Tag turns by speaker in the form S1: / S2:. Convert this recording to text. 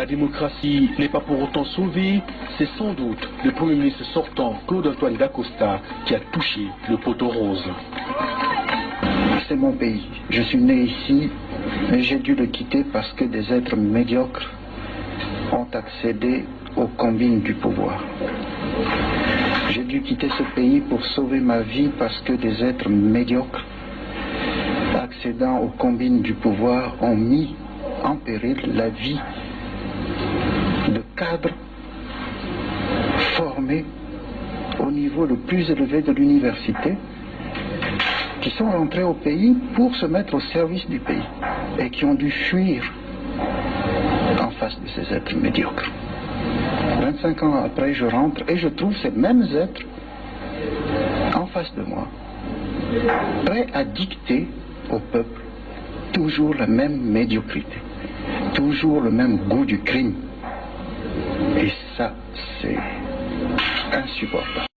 S1: La démocratie n'est pas pour autant sauvée, c'est sans doute le Premier ministre sortant, Claude-Antoine Dacosta, qui a touché le poteau rose.
S2: C'est mon pays. Je suis né ici, mais j'ai dû le quitter parce que des êtres médiocres ont accédé aux combines du pouvoir. J'ai dû quitter ce pays pour sauver ma vie parce que des êtres médiocres, accédant aux combines du pouvoir, ont mis en péril la vie de cadres formés au niveau le plus élevé de l'université, qui sont rentrés au pays pour se mettre au service du pays et qui ont dû fuir en face de ces êtres médiocres. 25 ans après, je rentre et je trouve ces mêmes êtres en face de moi, prêts à dicter au peuple toujours la même médiocrité, toujours le même goût du crime. Et ça, c'est insupportable.